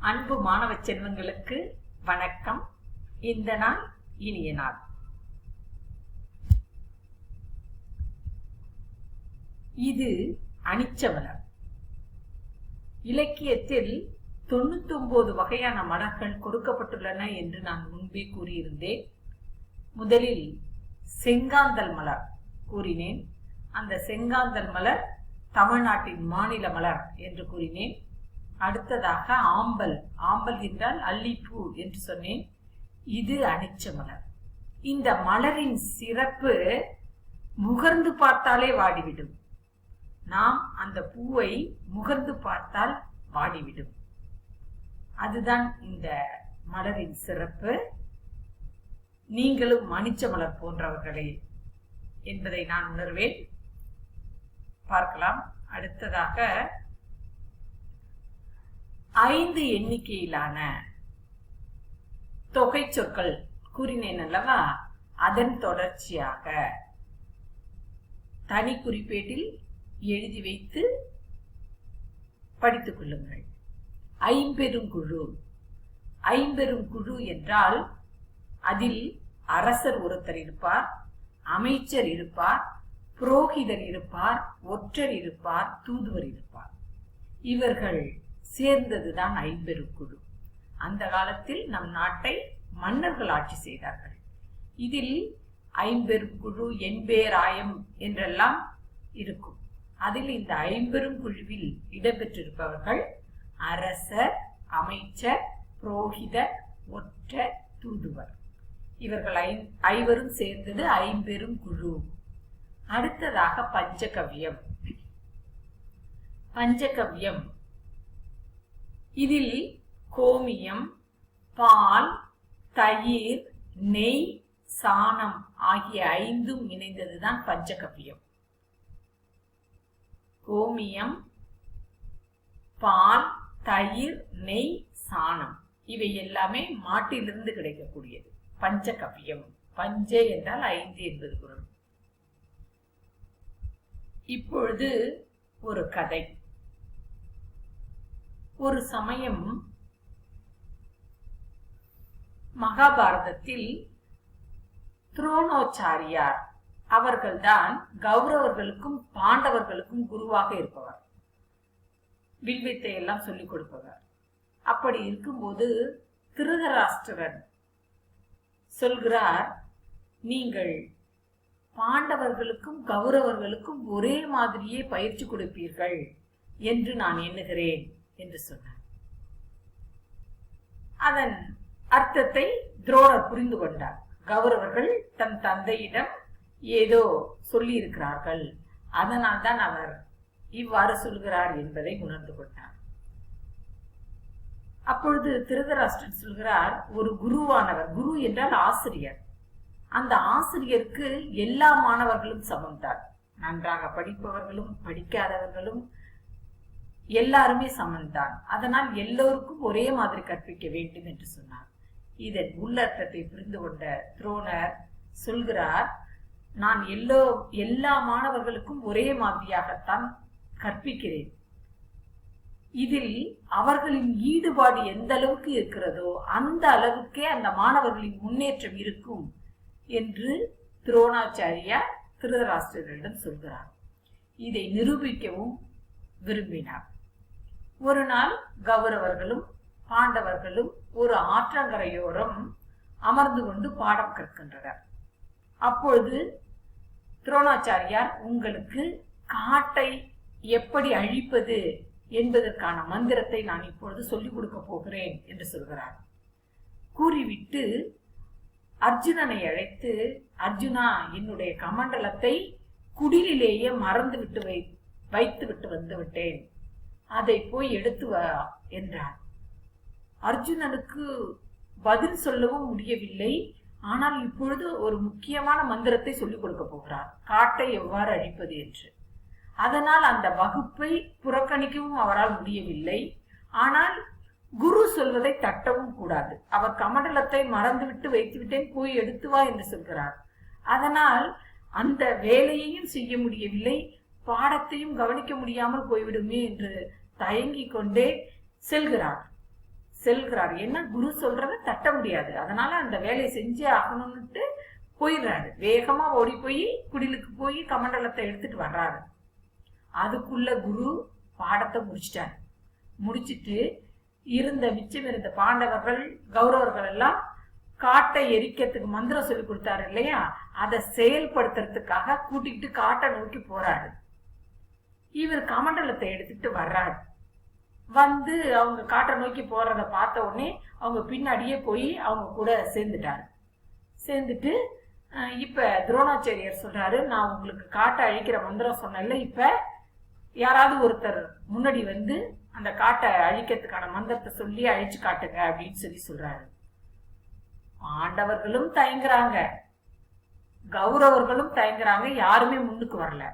அன்பு மாணவ செல்வங்களுக்கு வணக்கம். இந்த நாள் இனிய நாள். இது அனிச்சமலர். இலக்கியத்தில் 99 வகையான மலர்கள் கொடுக்கப்பட்டுள்ளன என்று நான் முன்பே கூறியிருந்தேன். முதலில் செங்காந்தல் மலர் கூறினேன். அந்த செங்காந்தல் மலர் தமிழ்நாட்டின் மாநில மலர் என்று கூறினேன். அடுத்ததாக ஆம்பல் என்றால் அல்லிப்பூ என்று சொன்னேன். இது அனிச்ச மலர். இந்த மலரின் சிறப்பு முகர்ந்து பார்த்தாலே வாடிவிடும். நாம் அந்த பூவை முகர்ந்து பார்த்தால் வாடிவிடும். அதுதான் இந்த மலரின் சிறப்பு. நீங்களும் அனிச்ச மலர் போன்றவர்களே என்பதை நான் உணர்வேன். பார்க்கலாம். அடுத்ததாக 5 எண்ணிக்கையிலான தொகை சொற்கள் கூறினேன் அல்லவா? அதன் தொடர்ச்சியாக தனி குறிப்பேட்டில் எழுதி வைத்து படித்துக் கொள்ளுங்கள். ஐம்பெருங்குழு. ஐம்பெருங்குழு என்றால் அதில் அரசர் ஒருத்தர் இருப்பார், அமைச்சர் இருப்பார், புரோகிதர் இருப்பார், ஒற்றர் இருப்பார், தூதுவர் இருப்பார். இவர்கள் சேர்ந்ததுதான் ஐம்பெருங்குழு. அந்த காலத்தில் நம் நாட்டை மன்னர்கள் ஆட்சி செய்தார்கள். இதில் ஐம்பெருங்குழு, எண்பேராயம் என்றெல்லாம் இருக்கும். அதில் இந்த ஐம்பெருங்குழுவில் இடம்பெற்றிருப்பவர்கள் அரசர், அமைச்சர், புரோகிதர், ஒற்றர், தூதுவர். இவர்கள் ஐவரும் சேர்ந்தது ஐம்பெருங்குழு. அடுத்ததாக பஞ்சகவ்யம். பஞ்சகவ்யம் இதில் கோமியம், பால், தயிர், நெய், சாணம் ஆகிய 5ம் இணைந்ததுதான் பஞ்சகவ்யம். கோமியம், பால், தயிர், நெய், சாணம் இவை எல்லாமே மாட்டிலிருந்து கிடைக்கக்கூடியது. பஞ்சகவ்யம். பஞ்ச என்றால் 5 என்பது பொருள். இப்பொழுது ஒரு கதை. ஒரு சமயம் மகாபாரதத்தில் துரோணாச்சாரியார் அவர்கள்தான் கௌரவர்களுக்கும் பாண்டவர்களுக்கும் குருவாக இருப்பவர். வில்வித்தை எல்லாம் சொல்லிக் கொடுப்பவர். அப்படி இருக்கும்போது திருதராஷ்டிரன் சொல்கிறார், நீங்கள் பாண்டவர்களுக்கும் கௌரவர்களுக்கும் ஒரே மாதிரியே பயிற்சி கொடுப்பீர்கள் என்று நான் எண்ணுகிறேன் என்று சொன்னார். அதன் அர்த்தத்தை துரோணர் புரிந்து கொண்டார். கௌரவர்கள் தன் தந்தையிடம் ஏதோ சொல்லி இருக்கிறார்கள், அதனால் தான் அவர் இவ்வாறு சொல்கிறார் என்பதை உணர்ந்து கொண்டார். அப்பொழுது திருதராஷ்டிரன் சொல்கிறார், ஒரு குருவானவர், குரு என்றால் ஆசிரியர், அந்த ஆசிரியருக்கு எல்லா மாணவர்களும் சமம்தான். நன்றாக படிப்பவர்களும் படிக்காதவர்களும் எல்லாருமே சமம்தான். அதனால் எல்லோருக்கும் ஒரே மாதிரி கற்பிக்க வேண்டும் என்று சொன்னார். இதன் உள்ளர்த்தத்தை புரிந்து கொண்ட துரோணர் சொல்கிறார், நான் எல்லா மாணவர்களுக்கும் ஒரே மாதிரியாகத்தான் கற்பிக்கிறேன். இதில் அவர்களின் ஈடுபாடு எந்த அளவுக்கு இருக்கிறதோ அந்த அளவுக்கே அந்த மாணவர்களின் முன்னேற்றம் இருக்கும் என்று துரோணாச்சாரியார் திருதராஷ்டிரரிடம் சொல்கிறார். இதை நிரூபிக்கவும் விரும்பினார். ஒரு நாள் கௌரவர்களும் பாண்டவர்களும் ஒரு ஆற்றங்கரையோரம் அமர்ந்து கொண்டு பாடம் கற்கின்றனர். அப்பொழுது துரோணாச்சாரியார், உங்களுக்கு காட்டை எப்படி அழிப்பது என்பதற்கான மந்திரத்தை நான் இப்பொழுது சொல்லிக் கொடுக்க போகிறேன் என்று சொல்கிறார். கூறிவிட்டு அர்ஜுனனை அழைத்து, அர்ஜுனா, என்னுடைய கமண்டலத்தை குடிலேயே மறந்து விட்டு வைத்து விட்டு வந்து விட்டேன், அதை போய் எடுத்து வா என்றார். அர்ஜுனனுக்கு பதில் சொல்லவும் முடியவில்லை. ஆனால் இப்பொழுது ஒரு முக்கியமான மந்திரத்தை சொல்லிக் கொடுக்க போகிறார், காட்டை எவ்வாறு அழிப்பது என்று. அதனால் அந்த வகுப்பை புறக்கணிக்கவும் அவரால் முடியவில்லை. ஆனால் குரு சொல்வதை தட்டவும் கூடாது. அவர் கமண்டலத்தை மறந்துவிட்டு வைத்து விட்டேன், போய் எடுத்து வா என்று சொல்கிறார். அதனால் அந்த வேலையையும் செய்ய முடியவில்லை, பாடத்தையும் கவனிக்க முடியாமல் போய்விடுமே என்று தயங்கிக் கொண்டே செல்கிறார். செல்கிறார். என்ன குரு சொல்றத தட்ட முடியாது, அதனால அந்த வேலையை செஞ்சே ஆகணும்னுட்டு போயிடுறாரு. வேகமா ஓடி போய் குடிலுக்கு போய் கமண்டலத்தை எடுத்துட்டு வர்றாரு. அதுக்குள்ள குரு பாடத்தை முடிச்சிட்டாரு. முடிச்சிட்டு மிச்சம் இருந்த பாண்டவர்கள் கௌரவர்கள் எல்லாம் காட்டை எரிக்கிறதுக்கு மந்திரம் சொல்லி கொடுத்தாரு இல்லையா, அதை செயல்படுத்துறதுக்காக கூட்டிக்கிட்டு காட்டை நோக்கி போறாரு. இவர் கமண்டலத்தை எடுத்துட்டு வர்றாரு. வந்து அவங்க காட்டை நோக்கி போறத பார்த்த உடனே அவங்க பின்னாடியே போய் அவங்க கூட சேர்ந்துட்டாரு. சேர்ந்துட்டு இப்ப துரோணாச்சாரியர் சொல்றாரு, நான் உங்களுக்கு காட்டை அழிக்கிற மந்திரம் சொன்னேன்ல, இப்ப யாராவது ஒருத்தர் முன்னாடி வந்து அந்த காட்டை அழிக்கிறதுக்கான மந்திரத்தை சொல்லி அழிச்சு காட்டுங்க அப்படின்னு சொல்றாரு. பாண்டவர்களும் தயங்குறாங்க, கௌரவர்களும் தயங்குறாங்க, யாருமே முன்னுக்கு வரல.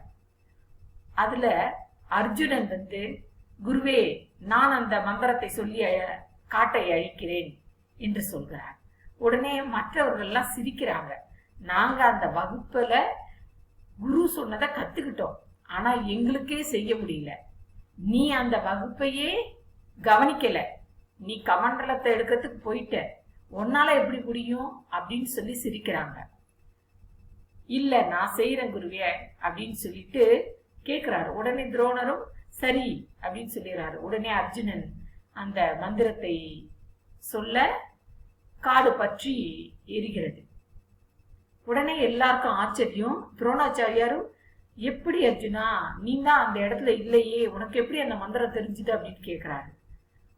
அதுல அர்ஜுனன் வந்து, குருவே நான் அந்த மந்திரத்தை சொல்லி காட்டை அழிக்கிறேன் என்று சொல்கிறார். உடனே மற்றவர்கள் எல்லாம் சிரிக்கிறாங்க. நாங்க அந்த வகுப்புல குரு சொன்னதை கத்துக்கிட்டோம், ஆனா எங்களுக்கே செய்ய முடியல. நீ அந்த வகுப்பையே கவனிக்கல, நீ கமண்டலத்தை எடுக்கிறதுக்கு போயிட்ட, உன்னால எப்படி முடியும் அப்படின்னு சொல்லி சிரிக்கிறாங்க. இல்ல நான் செய்யறேன் குருவே அப்படின்னு சொல்லிட்டு கேக்குறாரு. உடனே துரோணரும் சரி அப்படின்னு சொல்லிடுறாரு. உடனே அர்ஜுனன் அந்த மந்திரத்தை சொல்ல காடு பற்றி எரிகிறது. உடனே எல்லாருக்கும் ஆச்சரியம். துரோணாச்சாரியாரும், எப்படி அர்ஜுனா, நீ தான் அந்த இடத்துல இல்லையே, உனக்கு எப்படி அந்த மந்திரம் தெரிஞ்சுது அப்படின்னு கேட்கிறாரு.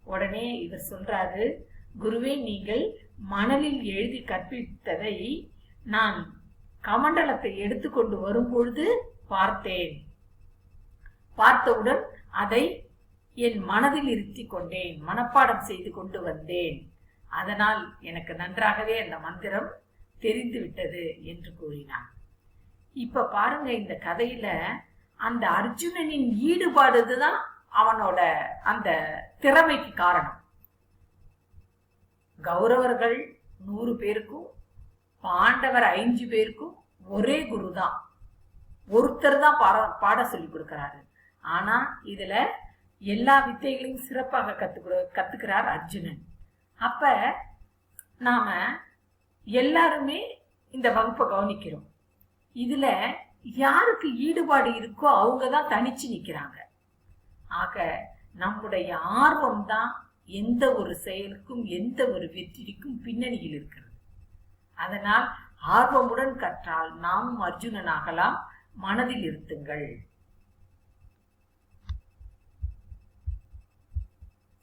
உடனே இவர் சொல்றாரு, குருவே நீங்கள் மணலில் எழுதி கற்பித்ததை நான் கமண்டலத்தை எடுத்துக்கொண்டு வரும்பொழுது பார்த்தேன். பார்த்தவுடன் அதை என் மனதில் இருத்தி கொண்டேன், மனப்பாடம் செய்து கொண்டு வந்தேன். அதனால் எனக்கு நன்றாகவே அந்த மந்திரம் தெரிந்து விட்டது என்று கூறினார். இப்ப பாருங்க, இந்த கதையில அந்த அர்ஜுனனின் ஈடுபாடுதான் அவனோட அந்த திறமைக்கு காரணம். கௌரவர்கள் 100 பேருக்கும் பாண்டவர் 5 பேருக்கும் ஒரே குரு தான், ஒருத்தர் தான் பாட சொல்லி கொடுக்கிறாரு. ஆனா இதுல எல்லா வித்தைகளையும் சிறப்பாக கத்துக்கிறார் அர்ஜுனன். அப்ப நாம எல்லாருமே இந்த வகுப்பை கவனிக்கிறோம். இதுல யாருக்கு ஈடுபாடு இருக்கோ அவங்கதான் தனிச்சு நிக்கிறாங்க. ஆக நம்முடைய ஆர்வம் தான் எந்த ஒரு செயலுக்கும் எந்த ஒரு வெற்றிக்கும் பின்னணியில் இருக்கிறது. அதனால் ஆர்வமுடன் கற்றால் நாமும் அர்ஜுனனாகலாம். மனதில் இருத்துங்கள்.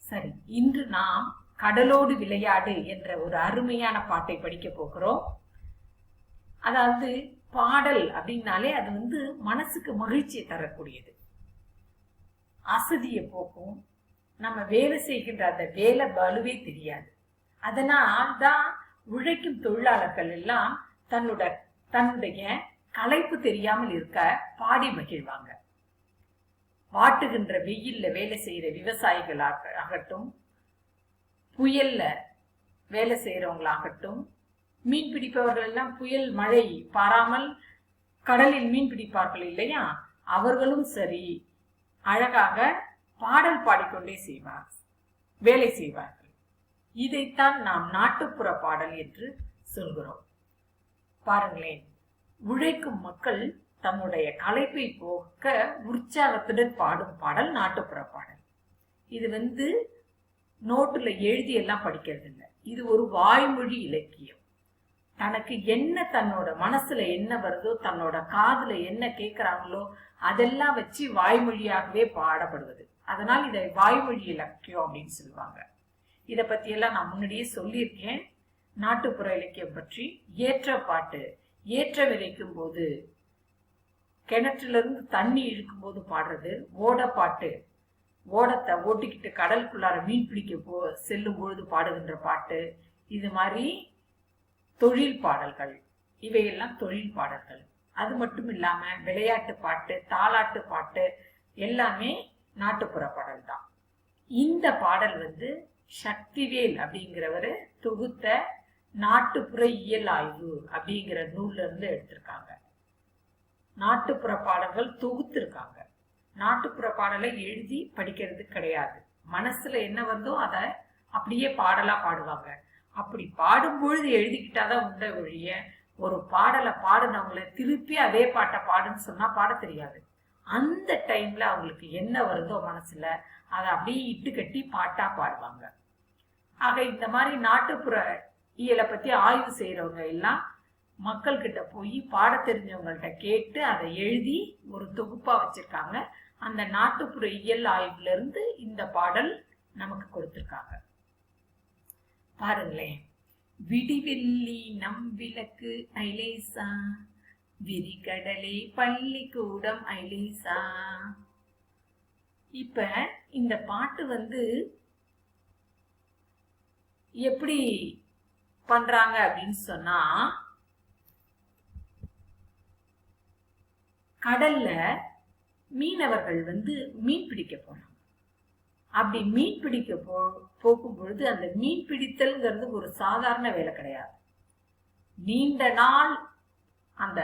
சரி, இன்று நாம் கடலோடு விளையாடு என்ற ஒரு அருமையான பாட்டை படிக்க போகிறோம். அதாவது பாடல் அப்படின்னாலே அது வந்து மனசுக்கு மகிழ்ச்சியை தரக்கூடியது, அசதியை போக்கும், நம்ம வேலை செய்கின்ற அந்த வேலை பலுவே தெரியாது. அதனால் தான் உழைக்கும் தொழிலாளர்கள் எல்லாம் தன்னுடைய களைப்பு தெரியாமல் இருக்க பாடி மகிழ்வாங்க. வாட்டுகின்ற வெயில்ல வேலை செய்யற விவசாயிகள் ஆகட்டும், புயல்ல வேலை செய்யறவங்களாகட்டும், மீன் பிடிப்பவர்கள் எல்லாம் புயல் மழை பாராமல் கடலில் மீன் பிடிப்பார்கள் இல்லையா, அவர்களும் சரி அழகாக பாடல் பாடிக்கொண்டே வேலை செய்வார்கள். இதைத்தான் நாம் நாட்டுப்புற பாடல் என்று சொல்கிறோம். பாருங்களேன், உழைக்கும் மக்கள் தன்னுடைய களைப்பை போக்க உற்சாகத்துடன் பாடும் பாடல் நாட்டுப்புற பாடல். இது வந்து நோட்டுல எழுதி எல்லாம் படிக்கிறது இல்லை, இது ஒரு வாய்மொழி இலக்கியம். தனக்கு என்ன, தன்னோட மனசுல என்ன வருதோ, தன்னோட காதுல என்ன கேட்கிறாங்களோ அதெல்லாம் வச்சு வாய்மொழியாகவே பாடப்படுவது. அதனால் இதை வாய்மொழி இலக்கியம் அப்படின்னு சொல்லுவாங்க. இதை பத்தி எல்லாம் நான் முன்னாடியே சொல்லியிருக்கேன். நாட்டுப்புற இலக்கியம் பற்றி ஏற்ற பாட்டு, ஏற்ற விதைக்கும் போது கிணற்றுல இருந்து தண்ணி இழுக்கும் போது பாடுறது, ஓட பாட்டு, ஓடத்தை ஓட்டிக்கிட்டு கடலுக்குள்ளார மீன் பிடிக்க செல்லும் பொழுது பாடுகின்ற பாட்டு, இது மாதிரி தொழில் பாடல்கள், இவையெல்லாம் தொழில் பாடல்கள். அது மட்டும் இல்லாம விளையாட்டு பாட்டு, தாலாட்டு பாட்டு எல்லாமே நாட்டுப்புற பாடல் தான். இந்த பாடல் வந்து சக்திவேல் அப்படிங்கிறவரு தொகுத்த நாட்டுப்புற இயல் ஆய்வு அப்படிங்கிற நூல்ல இருந்து எடுத்திருக்காங்க. நாட்டுப்புற பாடல்கள் தொகுத்திருக்காங்க. நாட்டுப்புற பாடலை எழுதி படிக்கிறது கிடையாது, மனசுல என்ன வருதோ அதை அப்படியே பாடலா பாடுவாங்க. அப்படி பாடும் பொழுது எழுதிக்கிட்டாதான் உண்ட ஒழிய ஒரு பாடலை பாடுனவங்களை திருப்பி அதே பாட்டை பாடுன்னு சொன்னா பாட தெரியாது. அந்த டைம்ல அவங்களுக்கு என்ன வருதோ மனசுல அதை அப்படியே இட்டு கட்டி பாட்டா பாடுவாங்க. ஆக இந்த மாதிரி நாட்டுப்புற இயலை பத்தி ஆய்வு செய்யறவங்க எல்லாம் மக்கள் கிட்ட போய் பாட தெரிஞ்சவங்கள்ட்ட கேட்டு அதை எழுதி ஒரு தொகுப்பா வச்சிருக்காங்க. அந்த நாட்டுப்புற இயல் ஆய்வுல இருந்து இந்த பாடல் நமக்கு கொடுத்திருக்காங்க. பாருங்களேன். விடிவெள்ளி நம் விளக்கு ஐலேசா, விரிகடலே பள்ளிக்கூடம் ஐலேசா. இப்ப இந்த பாட்டு எப்படி பண்றாங்க அப்படின்னு சொன்னா, கடல்ல மீனவர்கள் மீன் பிடிக்க போறாங்க. அப்படி மீன் பிடிக்க போகும் பொழுது அந்த மீன் பிடித்தல்ங்கிறது ஒரு சாதாரண வேலை கிடையாது. நீண்ட நாள் அந்த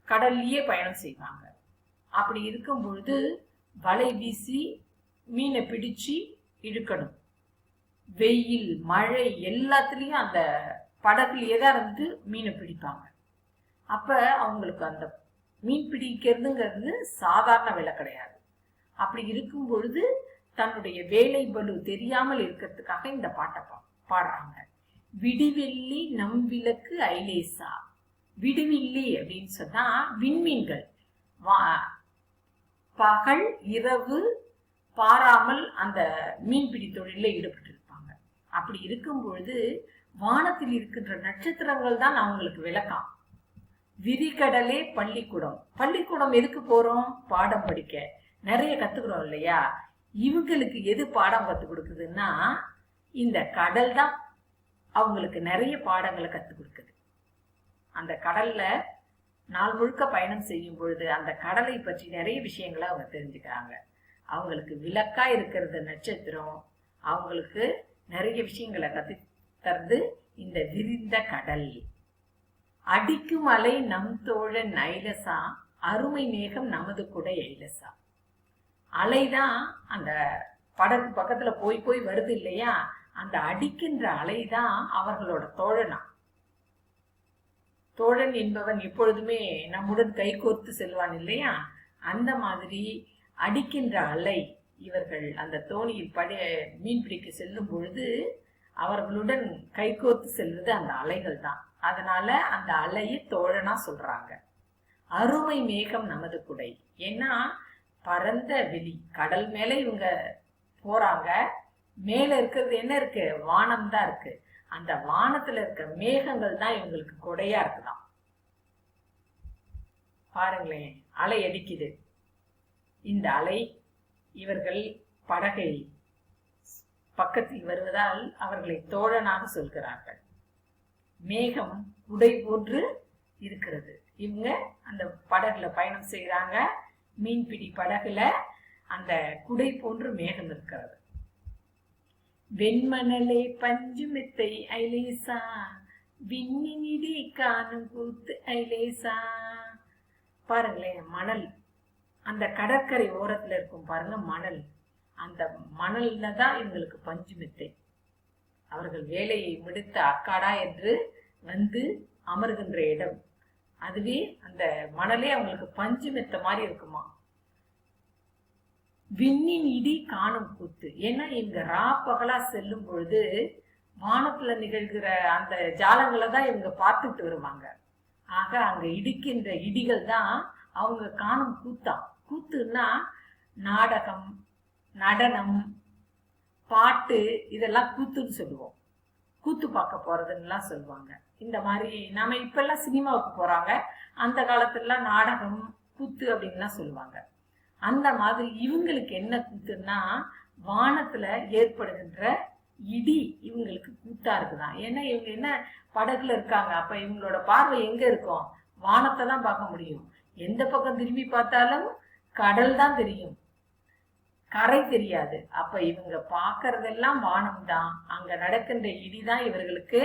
கடல்லையே பயணம் செய்வாங்க. அப்படி இருக்கும் பொழுது வலை வீசி மீனை பிடிச்சு இழுக்கணும். வெயில் மழை எல்லாத்துலயும் அந்த படகுலயே தான் மீனை பிடிப்பாங்க. அப்ப அவங்களுக்கு அந்த மீன் பிடிக்கிறதுங்கிறது சாதாரண வேலை கிடையாது. அப்படி இருக்கும் பொழுது தன்னுடைய வேலை பளு தெரியாமல் இருக்கிறதுக்காக இந்த பாட்டை பாடுறாங்க. விடிவெள்ளி நம் விளக்கு ஐலேசா. விடிவெள்ளி அப்படின்னு சொன்னா விண்மீன்கள் பகல் இரவு பாராமல் அந்த மீன்பிடி தொழில ஈடுபட்டு இருப்பாங்க. அப்படி இருக்கும் பொழுது வானத்தில் இருக்கின்ற நட்சத்திரங்கள் தான் அவங்களுக்கு விளக்கம். விரிகடலே பள்ளிக்கூடம். பள்ளிக்கூடம் எதுக்கு போறோம்? பாடம் படிக்க. நிறைய கத்துக்கிறோம் இல்லையா? இவங்களுக்கு எது பாடம் கத்து கொடுக்குதுன்னா இந்த கடல் தான் அவங்களுக்கு நிறைய பாடங்களை கத்து கொடுக்குது. அந்த கடல்ல நாள் முழுக்க பயணம் செய்யும் பொழுது அந்த கடலை பற்றி நிறைய விஷயங்களை அவங்க தெரிஞ்சுக்கிறாங்க. அவங்களுக்கு விளக்கா இருக்கிறது நட்சத்திரம். அவங்களுக்கு நிறைய விஷயங்களை கத்து தருது இந்த விரிந்த கடல். அடிக்கும் அலை நம் தோழன் ஐலசா, அருமை மேகம் நமது குடை ஐலசா. அலைதான் அந்த படகு பக்கத்துல போய் போய் வருது இல்லையா? அந்த அடிக்கின்ற அலைதான் அவர்களோட தோழனா. தோழன் என்பவன் எப்பொழுதுமே நம்முடன் கைகோர்த்து செல்வான் இல்லையா? அந்த மாதிரி அடிக்கின்ற அலை. இவர்கள் அந்த தோணியில் மீன் பிடிக்க செல்லும் பொழுது அவர்களுடன் கைகோர்த்து செல்வது அந்த அலைகள் தான். அதனால அந்த அலையை தோழனா சொல்றாங்க. அருமை மேகம் நமது குடை. ஏன்னா பரந்த வெளி கடல் மேல இவங்க போறாங்க. மேல இருக்கிறது என்ன இருக்கு? வானம் தான் இருக்கு. அந்த வானத்துல இருக்க மேகங்கள் தான் இவங்களுக்கு கொடையா இருக்குதான். பாருங்களேன், அலை அடிக்குது. இந்த அலை இவர்கள் படகை பக்கத்தில் வருவதால் அவர்களை தோழனாக சொல்கிறார்கள். மேகம் குடை போன்று இருக்கிறது. இவங்க அந்த படகுல பயணம் செய்யறாங்க. மீன்பிடி படகுல அந்த குடை போன்று மேகம் இருக்கிறது. வெண்மணலே பஞ்சு மெத்தை ஐலேசா, விண்ணினிடி காணும் கூத்து ஐலேசா. பாருங்களேன், மணல் அந்த கடற்கரை ஓரத்துல இருக்கும் பாருங்க மணல். அந்த மணல்ல தான் இவங்களுக்கு பஞ்சு மெத்தை. அவர்கள் வேலையை முடித்த அக்காடா என்று அமர்கின்ற இடம். அதுவே அந்த மணலே அவங்களுக்கு பஞ்சு மெத்த மாதிரி இருக்குமா. விண்ணின் இடி காணும் கூத்து. ஏன்னா இவங்க ராப்பகலா செல்லும் பொழுது வானத்துல நிகழ்கிற அந்த ஜாலங்களை தான் இவங்க பார்த்துட்டு வருவாங்க. ஆக அங்க இடிக்கின்ற இடிகள் தான் அவங்க காணும் கூத்தா. கூத்துன்னா நாடகம், நடனம், பாட்டு, இதெல்லாம் கூத்துன்னு சொல்லுவோம். கூத்து பார்க்க போறதுன்னெலாம் சொல்லுவாங்க. இந்த மாதிரி நாம இப்பெல்லாம் சினிமாவுக்கு போறாங்க. அந்த காலத்துலலாம் நாடகம், கூத்து அப்படின்லாம் சொல்லுவாங்க. அந்த மாதிரி இவங்களுக்கு என்ன கூத்துன்னா வானத்துல ஏற்படுகின்ற இடி இவங்களுக்கு கூத்தா இருக்குதான். ஏன்னா இவங்க என்ன படகுல இருக்காங்க. அப்ப இவங்களோட பார்வை எங்க இருக்கும்? வானத்தை தான் பார்க்க முடியும். எந்த பக்கம் திரும்பி பார்த்தாலும் கடல் தான் தெரியும், கரை தெரியாது. அப்ப இவங்க பாக்குறதெல்லாம் வானம் தான். அங்க நடக்கின்ற இடிதான் இவர்களுக்கு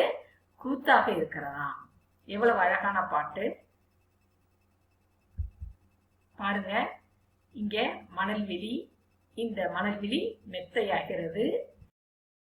கூத்தாக இருக்கிறதா. எவ்வளவு அழகான பாட்டு பாருங்க. இங்க மணல்வெளி, இந்த மணல்வெளி மெத்தையாகிறது.